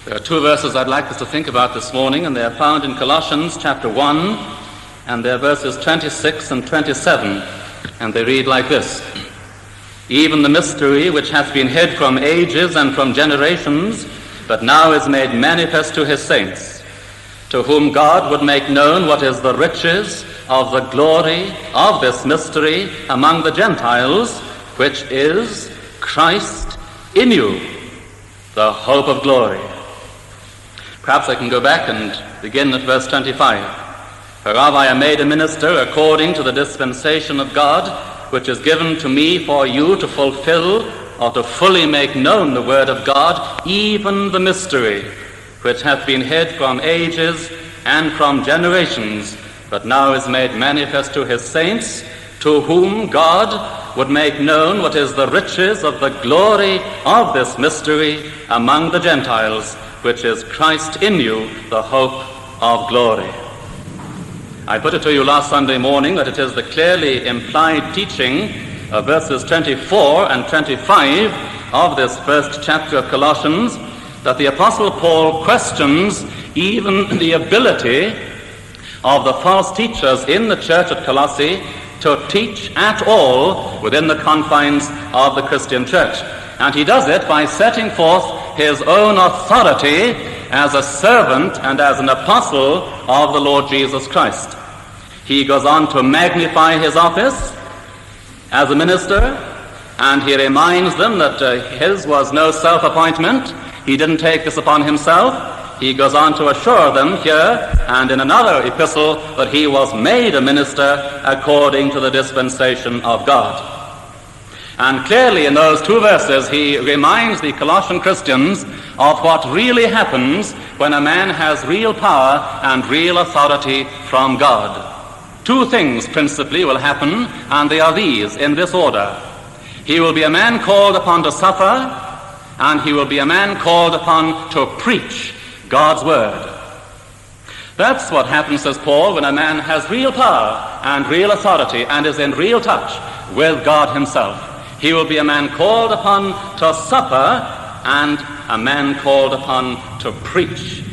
There are two verses I'd like us to think about this morning, and they are found in Colossians chapter 1, and they're verses 26 and 27, and they read like this: "Even the mystery which hath been hid from ages and from generations, but now is made manifest to his saints, to whom God would make known what is the riches of the glory of this mystery among the Gentiles, which is Christ in you, the hope of glory." Perhaps I can go back and begin at verse 25. "Whereof I am made a minister according to the dispensation of God, which is given to me for you to fulfill or to fully make known the word of God, even the mystery, which hath been hid from ages and from generations, but now is made manifest to his saints, to whom God would make known what is the riches of the glory of this mystery among the Gentiles, which is Christ in you, the hope of glory." I put it to you last Sunday morning that it is the clearly implied teaching of verses 24 and 25 of this first chapter of Colossians that the Apostle Paul questions even the ability of the false teachers in the church at Colossae to teach at all within the confines of the Christian church. And he does it by setting forth his own authority as a servant and as an apostle of the Lord Jesus Christ. He goes on to magnify his office as a minister, and he reminds them that his was no self-appointment. He didn't take this upon himself. He goes on to assure them here and in another epistle that he was made a minister according to the dispensation of God. And clearly in those two verses he reminds the Colossian Christians of what really happens when a man has real power and real authority from God. Two things principally will happen, and they are these in this order. He will be a man called upon to suffer, and he will be a man called upon to preach God's word. That's what happens, says Paul, when a man has real power and real authority and is in real touch with God himself. He will be a man called upon to suffer and a man called upon to preach.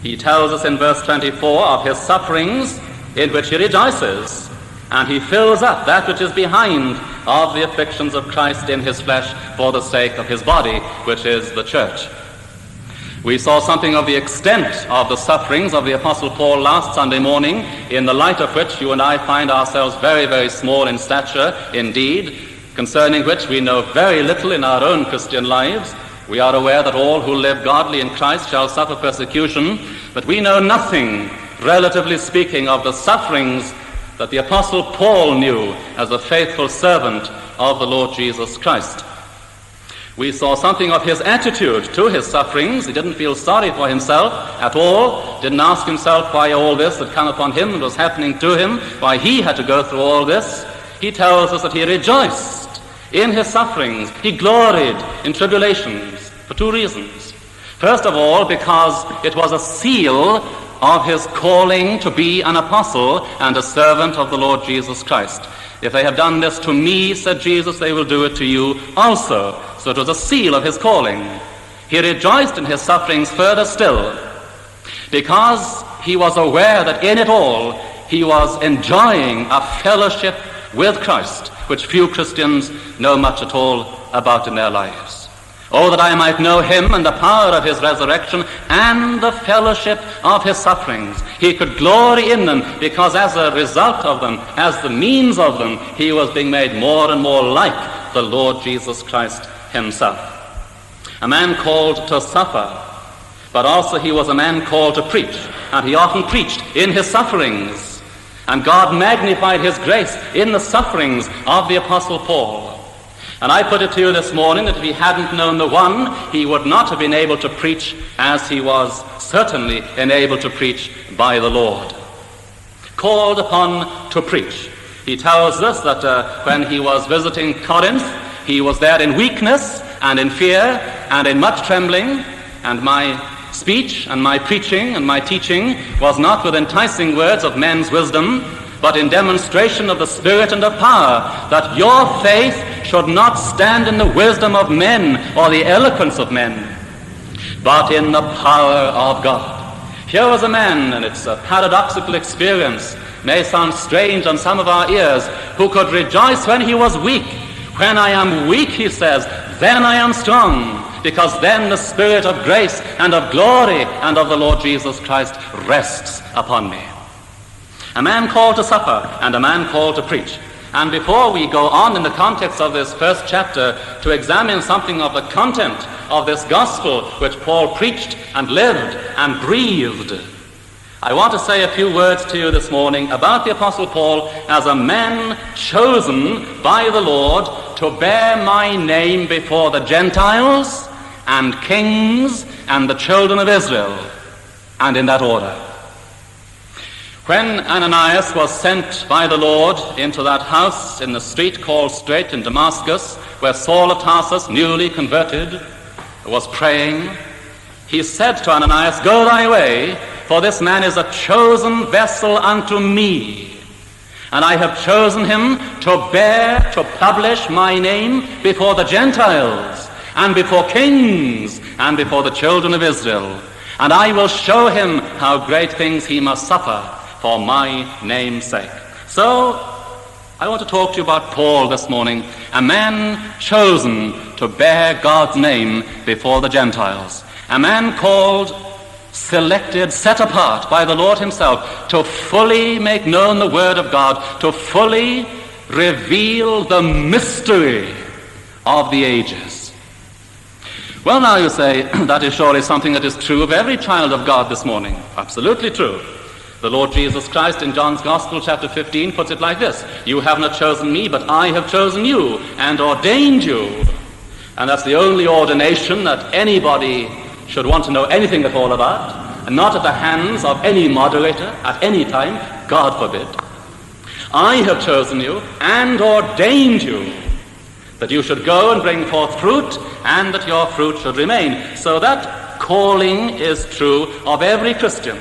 He tells us in verse 24 of his sufferings in which he rejoices, and he fills up that which is behind of the afflictions of Christ in his flesh for the sake of his body, which is the church. We saw something of the extent of the sufferings of the Apostle Paul last Sunday morning, in the light of which you and I find ourselves very, very small in stature indeed, concerning which we know very little in our own Christian lives. We are aware that all who live godly in Christ shall suffer persecution, but we know nothing, relatively speaking, of the sufferings that the Apostle Paul knew as a faithful servant of the Lord Jesus Christ. We saw something of his attitude to his sufferings. He didn't feel sorry for himself at all, didn't ask himself why all this had come upon him and was happening to him, why he had to go through all this. He tells us that he rejoiced in his sufferings. He gloried in tribulations for two reasons. First of all, because it was a seal of his calling to be an apostle and a servant of the Lord Jesus Christ. "If they have done this to me," said Jesus, "they will do it to you also." So it was a seal of his calling. He rejoiced in his sufferings further still, because he was aware that in it all he was enjoying a fellowship with Christ, which few Christians know much at all about in their lives. "Oh, that I might know him and the power of his resurrection and the fellowship of his sufferings." He could glory in them because as a result of them, as the means of them, he was being made more and more like the Lord Jesus Christ himself. A man called to suffer, but also he was a man called to preach, and he often preached in his sufferings. And God magnified his grace in the sufferings of the Apostle Paul. And I put it to you this morning that if he hadn't known the one, he would not have been able to preach as he was certainly enabled to preach by the Lord. Called upon to preach. He tells us that when he was visiting Corinth, he was there in weakness and in fear and in much trembling, and my speech and my preaching and my teaching was not with enticing words of men's wisdom, but in demonstration of the Spirit and of power, that your faith should not stand in the wisdom of men or the eloquence of men, but in the power of God. Here was a man, and it's a paradoxical experience, may sound strange on some of our ears, who could rejoice when he was weak. When I am weak, he says, then I am strong, because then the Spirit of grace and of glory and of the Lord Jesus Christ rests upon me. A man called to supper and a man called to preach. And before we go on in the context of this first chapter to examine something of the content of this gospel which Paul preached and lived and breathed, I want to say a few words to you this morning about the Apostle Paul as a man chosen by the Lord to bear my name before the Gentiles and kings and the children of Israel, and in that order. When Ananias was sent by the Lord into that house in the street called Straight in Damascus, where Saul of Tarsus, newly converted, was praying, he said to Ananias, go thy way, for this man is a chosen vessel unto me, and I have chosen him to bear, to publish my name before the Gentiles, and before kings, and before the children of Israel. And I will show him how great things he must suffer for my name's sake. So, I want to talk to you about Paul this morning, a man chosen to bear God's name before the Gentiles, a man called, selected, set apart by the Lord himself to fully make known the Word of God, to fully reveal the mystery of the ages. Well, now you say, that is surely something that is true of every child of God this morning. Absolutely true. The Lord Jesus Christ in John's Gospel, chapter 15, puts it like this: you have not chosen me, but I have chosen you and ordained you. And that's the only ordination that anybody should want to know anything at all about, and not at the hands of any moderator at any time, God forbid. I have chosen you and ordained you, that you should go and bring forth fruit, and that your fruit should remain. So that calling is true of every Christian.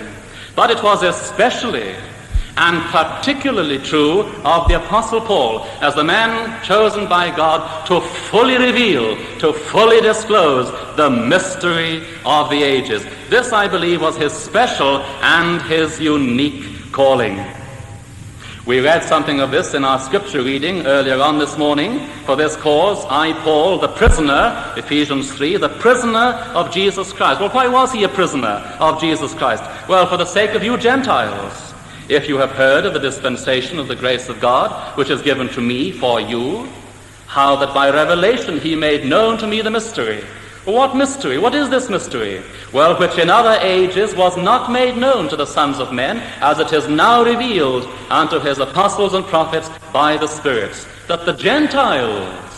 But it was especially and particularly true of the Apostle Paul as the man chosen by God to fully reveal, to fully disclose the mystery of the ages. This, I believe, was his special and his unique calling. We read something of this in our scripture reading earlier on this morning. For this cause, I, Paul, the prisoner, Ephesians 3, the prisoner of Jesus Christ. Well, why was he a prisoner of Jesus Christ? Well, for the sake of you Gentiles. If you have heard of the dispensation of the grace of God, which is given to me for you, how that by revelation he made known to me the mystery. Well, what mystery? What is this mystery? Well, which in other ages was not made known to the sons of men, as it is now revealed unto his apostles and prophets by the spirits. That the Gentiles,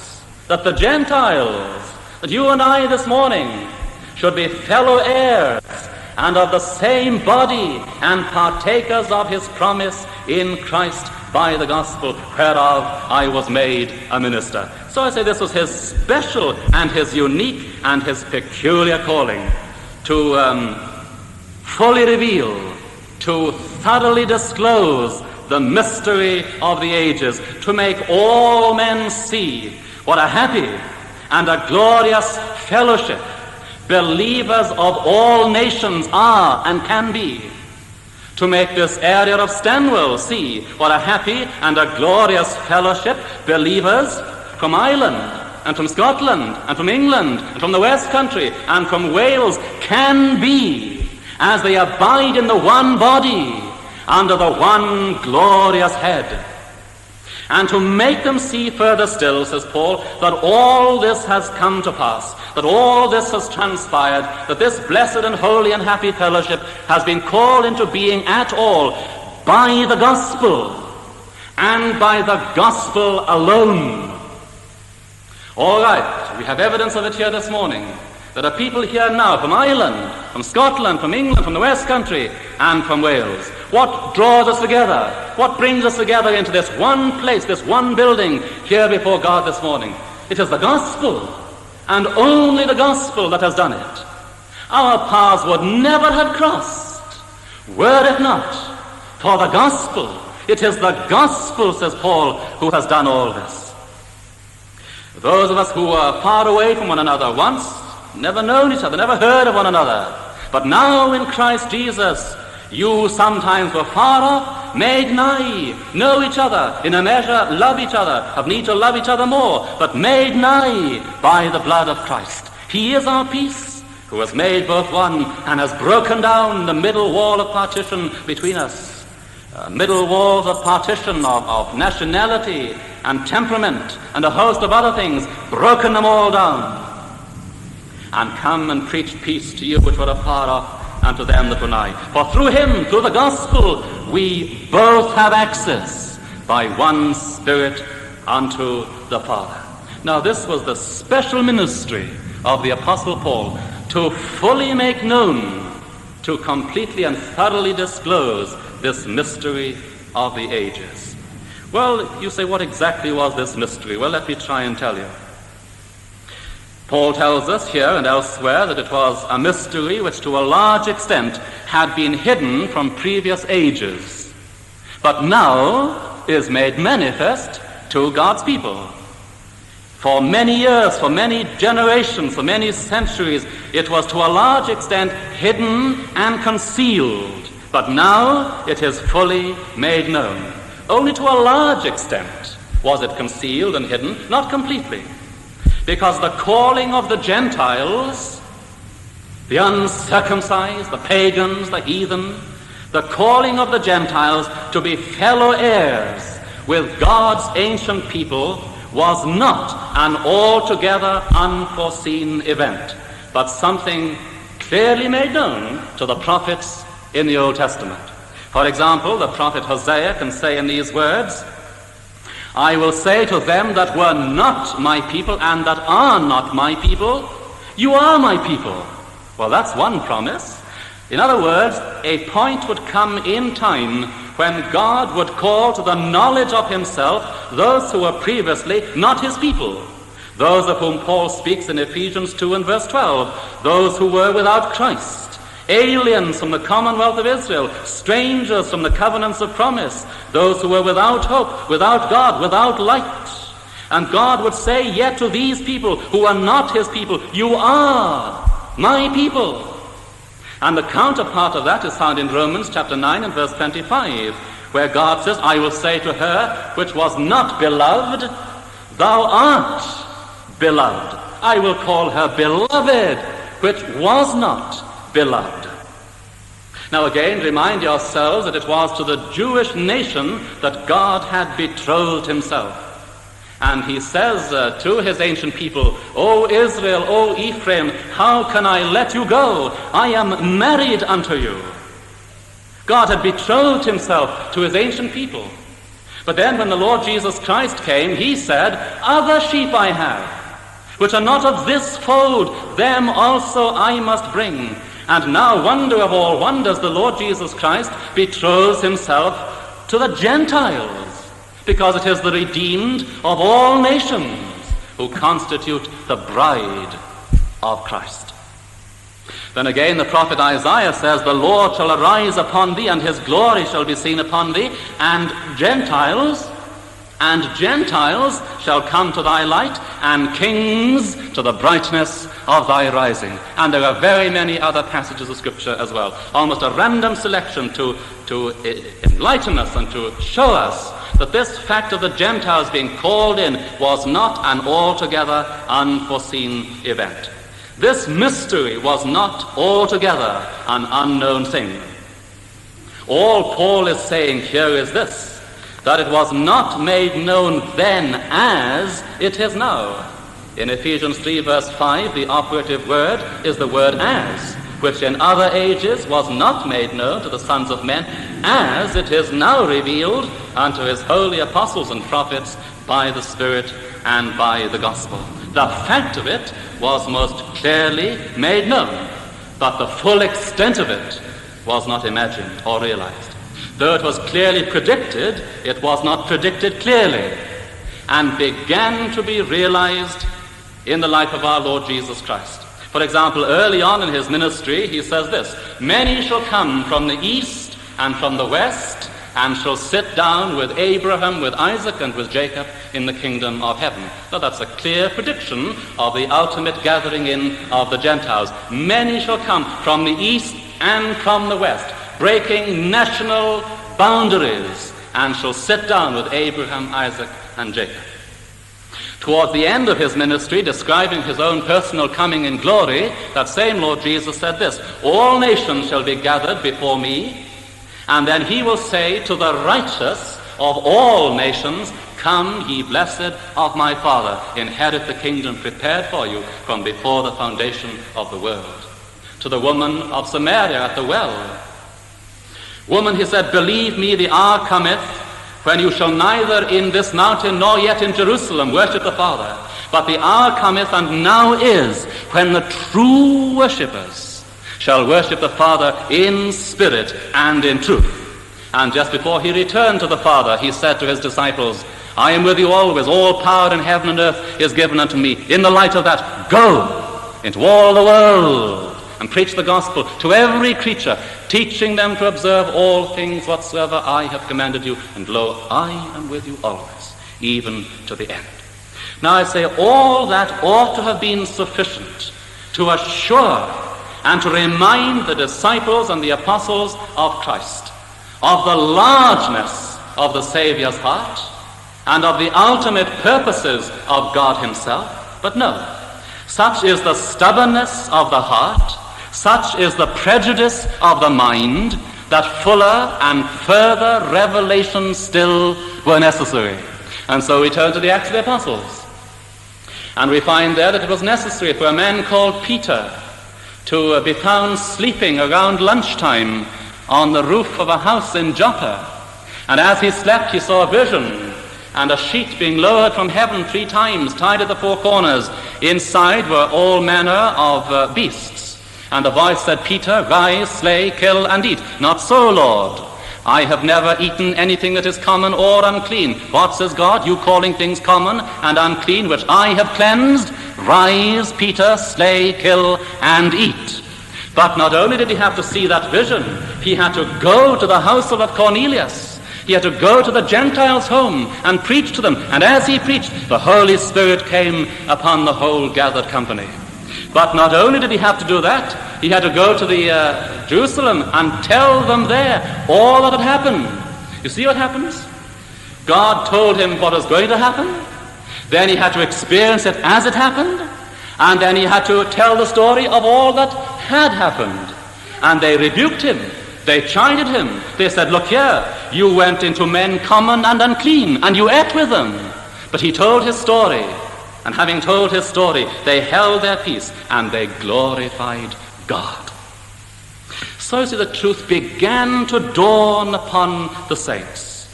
that you and I this morning should be fellow heirs and of the same body and partakers of his promise in Christ by the gospel, whereof I was made a minister. So I say this was his special and his unique and his peculiar calling to fully reveal, to thoroughly disclose the mystery of the ages, to make all men see what a happy and a glorious fellowship believers of all nations are and can be. To make this area of Stanwell see what a happy and a glorious fellowship believers from Ireland and from Scotland and from England and from the West Country and from Wales can be as they abide in the one body under the one glorious head. And to make them see further still, says Paul, that all this has come to pass, that all this has transpired, that this blessed and holy and happy fellowship has been called into being at all by the gospel, and by the gospel alone. All right, we have evidence of it here this morning. There are people here now from Ireland, from Scotland, from England, from the West Country, and from Wales. What draws us together? What brings us together into this one place, this one building here before God this morning? It is the gospel, and only the gospel that has done it. Our paths would never have crossed, were it not for the gospel. It is the gospel, says Paul, who has done all this. Those of us who were far away from one another once, never known each other, never heard of one another. But now in Christ Jesus, you sometimes were far off, made nigh, know each other, in a measure love each other, have need to love each other more, but made nigh by the blood of Christ. He is our peace, who has made both one and has broken down the middle wall of partition between us. Middle walls of partition of nationality and temperament and a host of other things, broken them all down, and come and preach peace to you which were afar off, and to them that were nigh. For through him, through the gospel, we both have access by one Spirit unto the Father. Now this was the special ministry of the Apostle Paul, to fully make known, to completely and thoroughly disclose this mystery of the ages. Well, you say, what exactly was this mystery? Well, let me try and tell you. Paul tells us here and elsewhere that it was a mystery which to a large extent had been hidden from previous ages, but now is made manifest to God's people. For many years, for many generations, for many centuries, it was to a large extent hidden and concealed, but now it is fully made known. Only to a large extent was it concealed and hidden, not completely. Because the calling of the Gentiles, the uncircumcised, the pagans, the heathen, the calling of the Gentiles to be fellow heirs with God's ancient people was not an altogether unforeseen event, but something clearly made known to the prophets in the Old Testament. For example, the prophet Hosea can say in these words, I will say to them that were not my people and that are not my people, you are my people. Well, that's one promise. In other words, a point would come in time when God would call to the knowledge of himself those who were previously not his people, those of whom Paul speaks in Ephesians 2 and verse 12, those who were without Christ, aliens from the commonwealth of Israel, strangers from the covenants of promise, those who were without hope, without God, without light. And God would say yet to these people who are not his people, you are my people. And the counterpart of that is found in Romans chapter 9 and verse 25, where God says, I will say to her which was not beloved, thou art beloved. I will call her beloved, which was not beloved. Now again, remind yourselves that it was to the Jewish nation that God had betrothed himself. And he says to his ancient people, O Israel, O Ephraim, how can I let you go? I am married unto you. God had betrothed himself to his ancient people. But then when the Lord Jesus Christ came, he said, other sheep I have, which are not of this fold, them also I must bring. And now, wonder of all wonders, the Lord Jesus Christ betroths himself to the Gentiles, because it is the redeemed of all nations who constitute the bride of Christ. Then again, the prophet Isaiah says, the Lord shall arise upon thee, and his glory shall be seen upon thee, and Gentiles shall come to thy light, and kings to the brightness of thy rising. And there are very many other passages of Scripture as well, almost a random selection to enlighten us and to show us that this fact of the Gentiles being called in was not an altogether unforeseen event. This mystery was not altogether an unknown thing. All Paul is saying here is this, that it was not made known then as it is now. In Ephesians 3 verse 5, the operative word is the word as, which in other ages was not made known to the sons of men, as it is now revealed unto his holy apostles and prophets by the Spirit and by the gospel. The fact of it was most clearly made known, but the full extent of it was not imagined or realized. Though it was clearly predicted, it was not predicted clearly, and began to be realized in the life of our Lord Jesus Christ. For example, early on in his ministry, he says this, many shall come from the east and from the west, and shall sit down with Abraham, with Isaac, and with Jacob in the kingdom of heaven. Now that's a clear prediction of the ultimate gathering in of the Gentiles. Many shall come from the east and from the west, breaking national boundaries, and shall sit down with Abraham, Isaac, and Jacob. Toward the end of his ministry, describing his own personal coming in glory, that same Lord Jesus said this, all nations shall be gathered before me, and then he will say to the righteous of all nations, come, ye blessed of my Father, inherit the kingdom prepared for you from before the foundation of the world. To the woman of Samaria at the well, woman, he said, believe me, the hour cometh when you shall neither in this mountain nor yet in Jerusalem worship the Father, but the hour cometh, and now is, when the true worshippers shall worship the Father in spirit and in truth. And just before he returned to the Father, he said to his disciples, I am with you always, all power in heaven and earth is given unto me. In the light of that, go into all the world and preach the gospel to every creature, teaching them to observe all things whatsoever I have commanded you, and lo, I am with you always, even to the end. Now I say, all that ought to have been sufficient to assure and to remind the disciples and the apostles of Christ of the largeness of the Savior's heart and of the ultimate purposes of God himself. But no, such is the stubbornness of the heart, such is the prejudice of the mind, that fuller and further revelations still were necessary. And so we turn to the Acts of the Apostles, and we find there that it was necessary for a man called Peter to be found sleeping around lunchtime on the roof of a house in Joppa. And as he slept, he saw a vision, and a sheet being lowered from heaven 3 times, tied at the 4 corners. Inside were all manner of beasts. And the voice said, Peter, rise, slay, kill, and eat. Not so, Lord. I have never eaten anything that is common or unclean. What says God? You calling things common and unclean, which I have cleansed? Rise, Peter, slay, kill, and eat. But not only did he have to see that vision, he had to go to the household of Cornelius. He had to go to the Gentiles' home and preach to them. And as he preached, the Holy Spirit came upon the whole gathered company. But not only did he have to do that, he had to go to the Jerusalem and tell them there all that had happened. You see what happens? God told him what was going to happen. Then he had to experience it as it happened. And then he had to tell the story of all that had happened. And they rebuked him. They chided him. They said, look here, you went into men common and unclean, and you ate with them. But he told his story. And having told his story, they held their peace, and they glorified God. So see, the truth began to dawn upon the saints.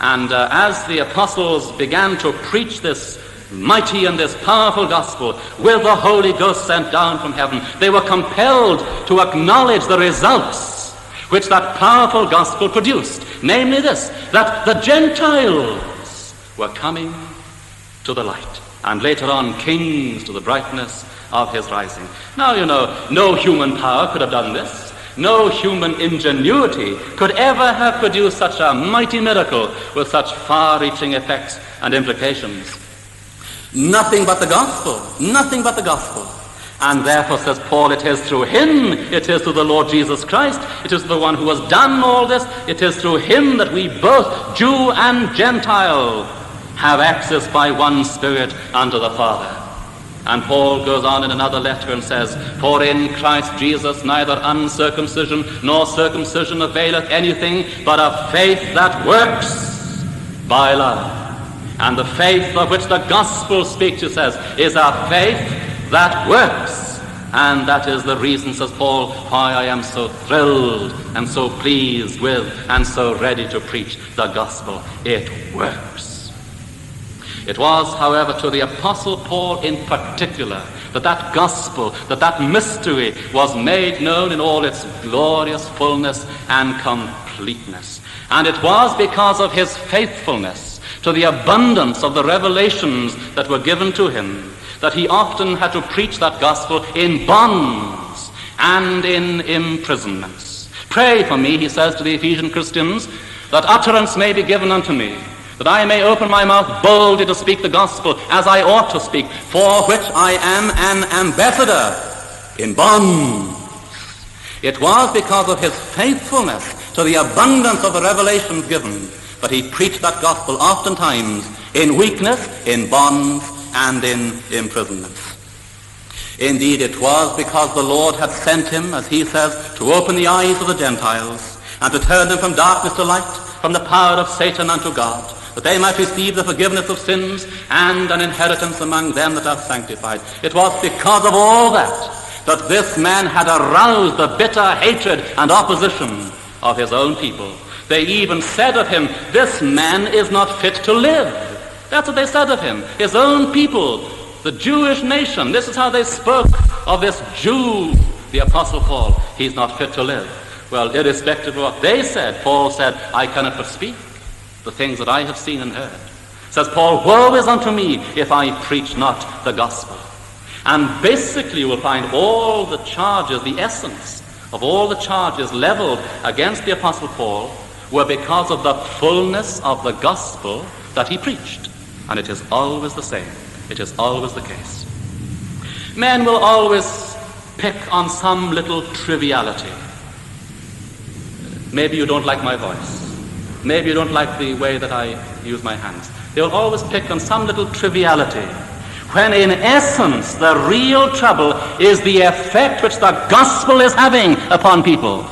And as the apostles began to preach this mighty and this powerful gospel with the Holy Ghost sent down from heaven, they were compelled to acknowledge the results which that powerful gospel produced. Namely this, that the Gentiles were coming to the light, and later on kings to the brightness of his rising. Now, you know, no human power could have done this. No human ingenuity could ever have produced such a mighty miracle with such far-reaching effects and implications. Nothing but the gospel. Nothing but the gospel. And therefore, says Paul, it is through him, it is through the Lord Jesus Christ, it is the one who has done all this, it is through him that we both, Jew and Gentile, have access by one Spirit unto the Father. And Paul goes on in another letter and says, for in Christ Jesus neither uncircumcision nor circumcision availeth anything, but a faith that works by love. And the faith of which the gospel speaks, he says, is a faith that works. And that is the reason, says Paul, why I am so thrilled and so pleased with and so ready to preach the gospel. It works. It was, however, to the Apostle Paul in particular that gospel, that mystery was made known in all its glorious fullness and completeness. And it was because of his faithfulness to the abundance of the revelations that were given to him that he often had to preach that gospel in bonds and in imprisonments. Pray for me, he says to the Ephesian Christians, that utterance may be given unto me, that I may open my mouth boldly to speak the gospel as I ought to speak, for which I am an ambassador in bonds. It was because of his faithfulness to the abundance of the revelations given that he preached that gospel oftentimes in weakness, in bonds, and in imprisonment. Indeed, it was because the Lord had sent him, as he says, to open the eyes of the Gentiles and to turn them from darkness to light, from the power of Satan unto God, that they might receive the forgiveness of sins and an inheritance among them that are sanctified. It was because of all that this man had aroused the bitter hatred and opposition of his own people. They even said of him, this man is not fit to live. That's what they said of him. His own people, the Jewish nation, this is how they spoke of this Jew, the Apostle Paul. He's not fit to live. Well, irrespective of what they said, Paul said, I cannot but speak the things that I have seen and heard. Says Paul, woe is unto me if I preach not the gospel. And basically you will find all the charges, the essence of all the charges leveled against the Apostle Paul were because of the fullness of the gospel that he preached. And it is always the same. It is always the case. Men will always pick on some little triviality. Maybe you don't like my voice. Maybe you don't like the way that I use my hands. They will always pick on some little triviality, when in essence the real trouble is the effect which the gospel is having upon people.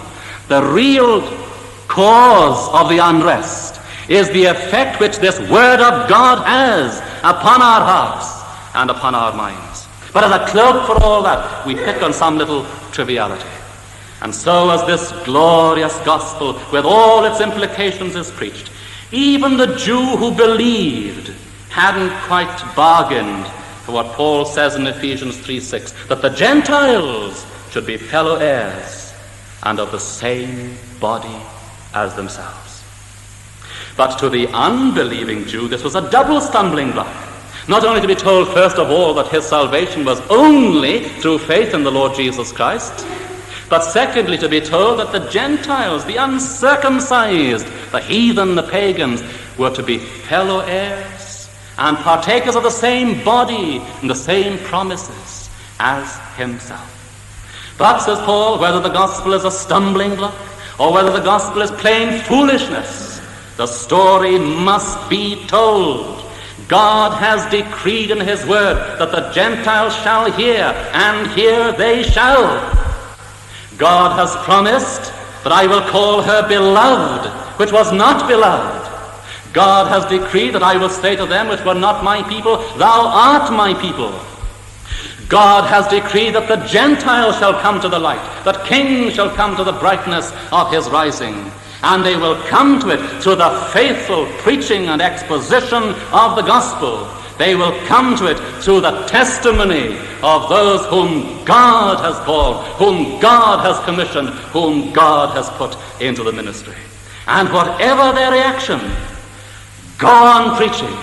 The real cause of the unrest is the effect which this word of God has upon our hearts and upon our minds. But as a cloak for all that, we pick on some little triviality. And so as this glorious gospel with all its implications is preached, even the Jew who believed hadn't quite bargained for what Paul says in Ephesians 3:6, that the Gentiles should be fellow heirs and of the same body as themselves. But to the unbelieving Jew, this was a double stumbling block. Not only to be told, first of all, that his salvation was only through faith in the Lord Jesus Christ, but secondly, to be told that the Gentiles, the uncircumcised, the heathen, the pagans, were to be fellow heirs and partakers of the same body and the same promises as himself. But, says Paul, whether the gospel is a stumbling block or whether the gospel is plain foolishness, the story must be told. God has decreed in his word that the Gentiles shall hear, and hear they shall. God has promised that I will call her beloved, which was not beloved. God has decreed that I will say to them which were not my people, thou art my people. God has decreed that the Gentiles shall come to the light, that kings shall come to the brightness of his rising. And they will come to it through the faithful preaching and exposition of the gospel. They will come to it through the testimony of those whom God has called, whom God has commissioned, whom God has put into the ministry. And whatever their reaction, go on preaching.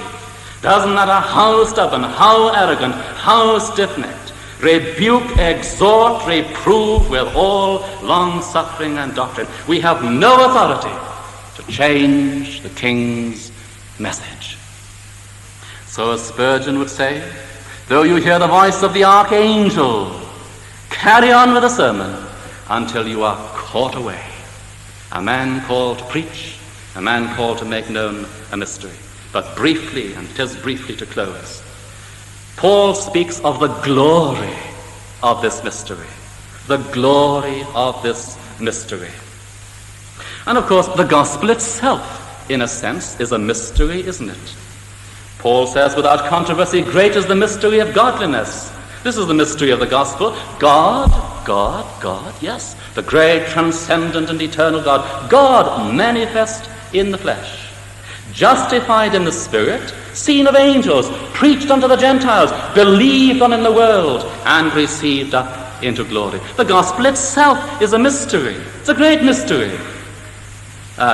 Doesn't matter how stubborn, how arrogant, how stiff-necked. Rebuke, exhort, reprove with all long-suffering and doctrine. We have no authority to change the king's message. So as Spurgeon would say, though you hear the voice of the archangel, carry on with the sermon until you are caught away. A man called to preach, a man called to make known a mystery. But briefly, and 'tis briefly to close, Paul speaks of the glory of this mystery. The glory of this mystery. And of course, the gospel itself, in a sense, is a mystery, isn't it? Paul says, without controversy, great is the mystery of godliness. This is the mystery of the gospel. God, yes, the great, transcendent, and eternal God. God manifest in the flesh. Justified in the Spirit, seen of angels, preached unto the Gentiles, believed on in the world, and received up into glory. The gospel itself is a mystery. It's a great mystery.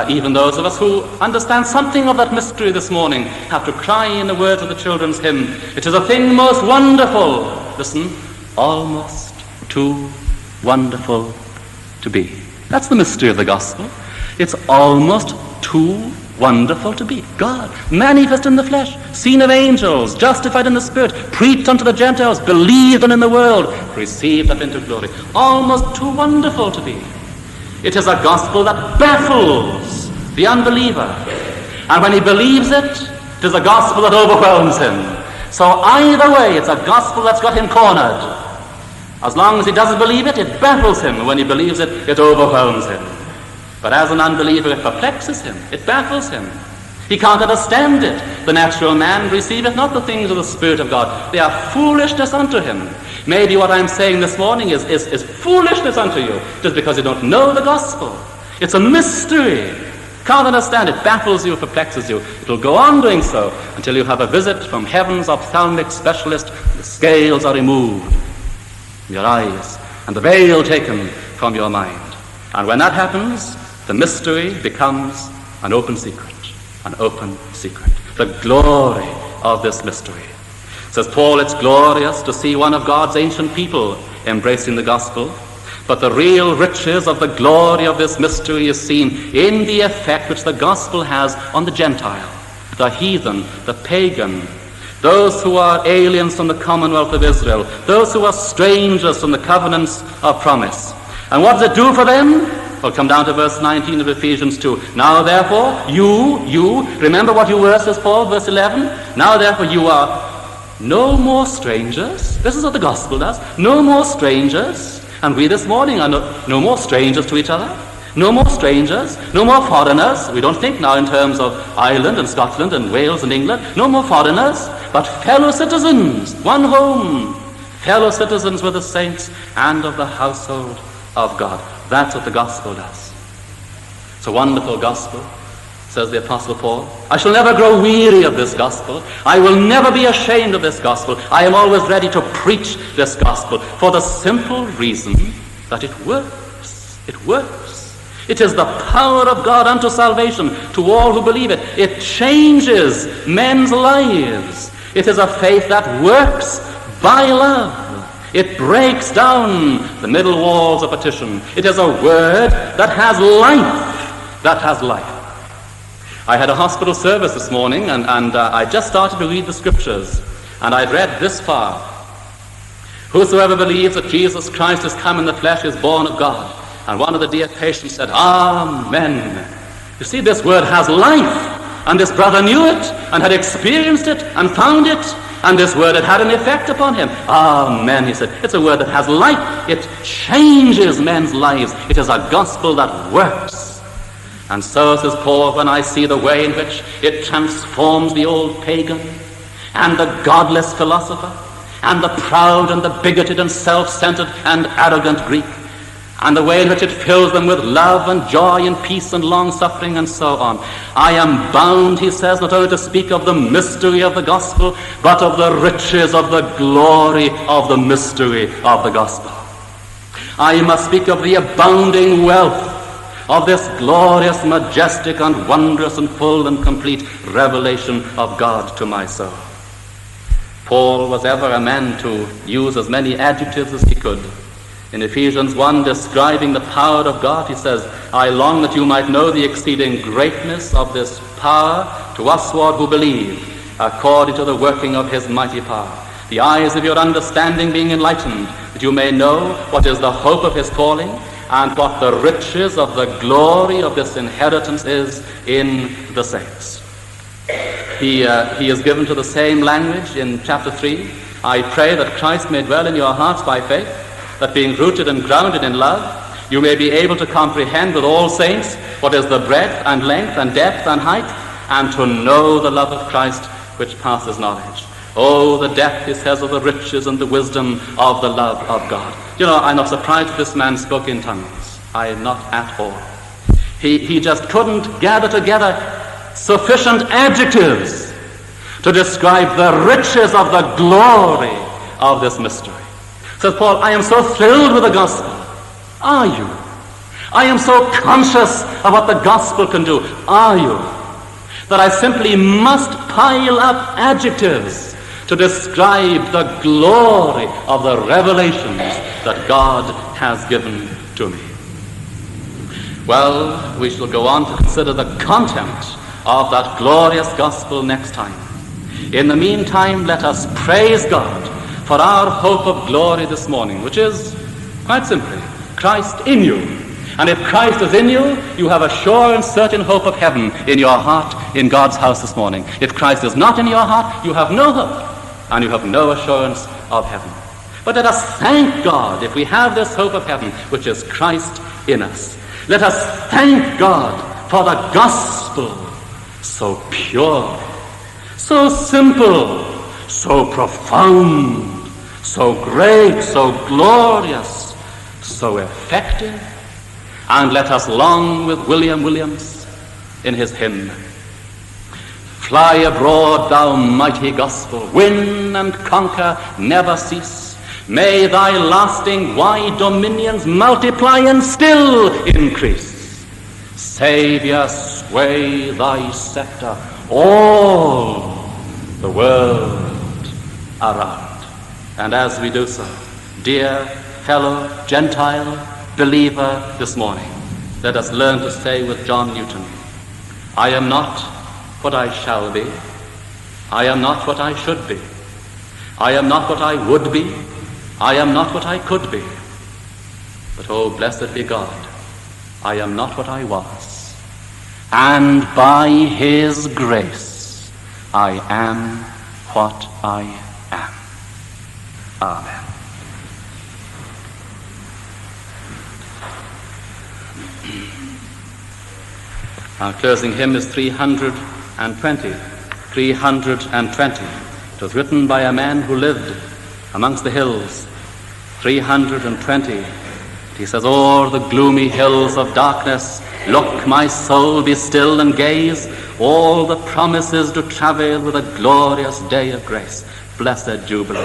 Even those of us who understand something of that mystery this morning have to cry in the words of the children's hymn, it is a thing most wonderful, listen, almost too wonderful to be. That's the mystery of the gospel. It's almost too wonderful to be. God, manifest in the flesh, seen of angels, justified in the Spirit, preached unto the Gentiles, believed on in the world, received up into glory. Almost too wonderful to be. It is a gospel that baffles the unbeliever. And when he believes it, it is a gospel that overwhelms him. So either way, it's a gospel that's got him cornered. As long as he doesn't believe it, it baffles him. When he believes it, it overwhelms him. But as an unbeliever, it perplexes him. It baffles him. He can't understand it. The natural man receiveth not the things of the Spirit of God. They are foolishness unto him. Maybe what I'm saying this morning is foolishness unto you, just because you don't know the gospel. It's a mystery. Can't understand it. Baffles you, perplexes you. It'll go on doing so until you have a visit from heaven's ophthalmic specialist. The scales are removed from your eyes and the veil taken from your mind. And when that happens, the mystery becomes an open secret. An open secret. The glory of this mystery. Says Paul, it's glorious to see one of God's ancient people embracing the gospel. But the real riches of the glory of this mystery is seen in the effect which the gospel has on the Gentile, the heathen, the pagan, those who are aliens from the commonwealth of Israel, those who are strangers from the covenants of promise. And what does it do for them? We'll come down to verse 19 of Ephesians 2. Now therefore, you, remember what you were, says Paul, verse 11? Now therefore you are no more strangers. This is what the gospel does. No more strangers. And we this morning are no more strangers to each other. No more strangers. No more foreigners. We don't think now in terms of Ireland and Scotland and Wales and England. No more foreigners, but fellow citizens. One home. Fellow citizens with the saints and of the household of God. That's what the gospel does. It's a wonderful gospel, says the Apostle Paul. I shall never grow weary of this gospel. I will never be ashamed of this gospel. I am always ready to preach this gospel for the simple reason that it works. It works. It is the power of God unto salvation to all who believe it. It changes men's lives. It is a faith that works by love. It breaks down the middle walls of partition. It is a word that has life. That has life. I had a hospital service this morning, and I just started to read the scriptures, and I'd read this far. Whosoever believes that Jesus Christ has come in the flesh is born of God. And one of the dear patients said, Amen. You see, this word has life, and this brother knew it, and had experienced it, and found it, and this word had an effect upon him. Amen, he said. It's a word that has life. It changes men's lives. It is a gospel that works. And so, says Paul, when I see the way in which it transforms the old pagan and the godless philosopher and the proud and the bigoted and self-centered and arrogant Greek, and the way in which it fills them with love and joy and peace and long-suffering and so on, I am bound, he says, not only to speak of the mystery of the gospel, but of the riches of the glory of the mystery of the gospel. I must speak of the abounding wealth of this glorious, majestic, and wondrous, and full and complete revelation of God to my soul. Paul was ever a man to use as many adjectives as he could. In Ephesians 1, describing the power of God, he says, I long that you might know the exceeding greatness of this power to usward who believe, according to the working of his mighty power. The eyes of your understanding being enlightened, that you may know what is the hope of his calling, and what the riches of the glory of this inheritance is in the saints. He is given to the same language in chapter 3. I pray that Christ may dwell in your hearts by faith, that being rooted and grounded in love, you may be able to comprehend with all saints what is the breadth and length and depth and height, and to know the love of Christ which passes knowledge. Oh, the depth, he says, of the riches and the wisdom of the love of God. You know, I'm not surprised that this man spoke in tongues. I am not at all. He just couldn't gather together sufficient adjectives to describe the riches of the glory of this mystery. Says Paul, I am so thrilled with the gospel. Are you? I am so conscious of what the gospel can do. Are you? That I simply must pile up adjectives to describe the glory of the revelations that God has given to me. Well, we shall go on to consider the content of that glorious gospel next time. In the meantime, let us praise God for our hope of glory this morning, which is, quite simply, Christ in you. And if Christ is in you, you have a sure and certain hope of heaven in your heart, in God's house this morning. If Christ is not in your heart, you have no hope, and you have no assurance of heaven. But let us thank God if we have this hope of heaven, which is Christ in us. Let us thank God for the gospel, so pure, so simple, so profound, so great, so glorious, so effective. And let us long with William Williams in his hymn, "Fly abroad, thou mighty gospel, win and conquer, never cease. May thy lasting wide dominions multiply and still increase. Saviour, sway thy scepter all the world around." And as we do so, dear fellow Gentile believer this morning, let us learn to say with John Newton, "I am not what I shall be. I am not what I should be. I am not what I would be. I am not what I could be. But oh, blessed be God, I am not what I was. And by his grace, I am what I am." Amen. Our closing hymn is 320. 320. It was written by a man who lived amongst the hills. 320. He says, "O'er the gloomy hills of darkness, look, my soul, be still and gaze. All the promises do travail with a glorious day of grace. Blessed Jubilee,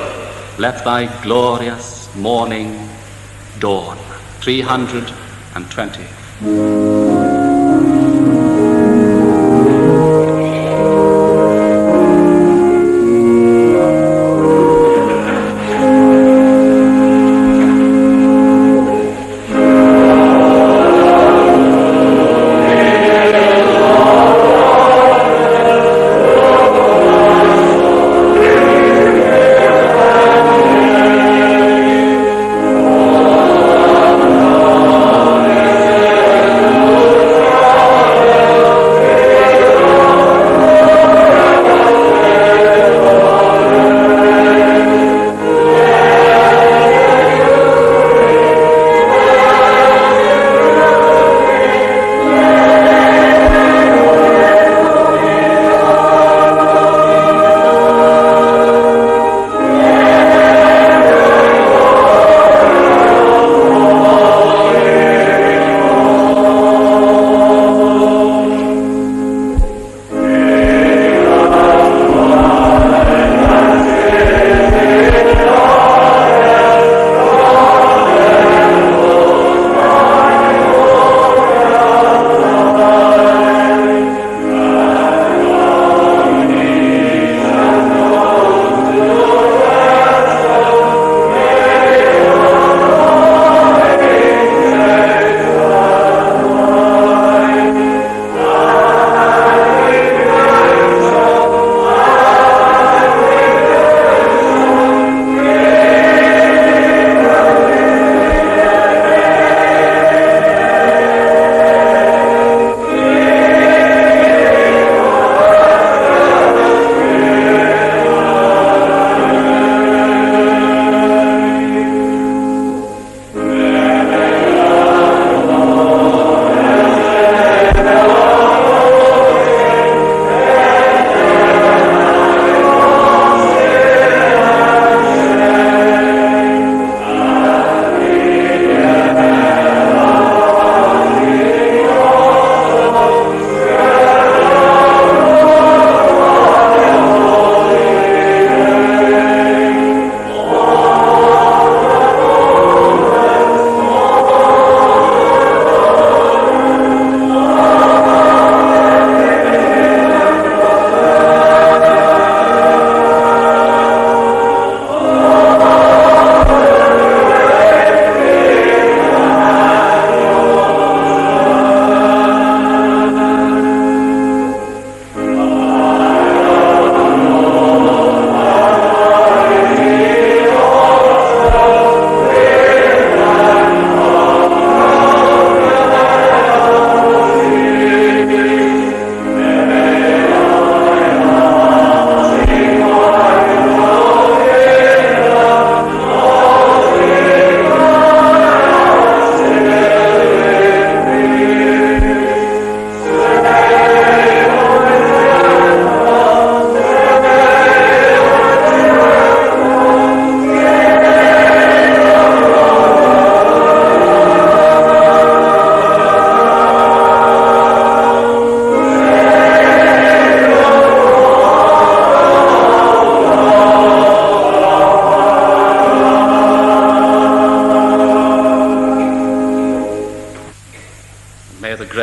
let thy glorious morning dawn." 320.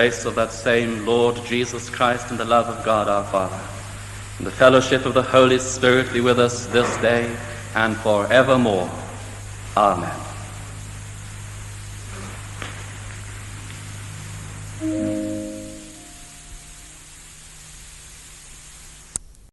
grace of that same Lord Jesus Christ and the love of God our Father, and the fellowship of the Holy Spirit be with us this day and forevermore. Amen.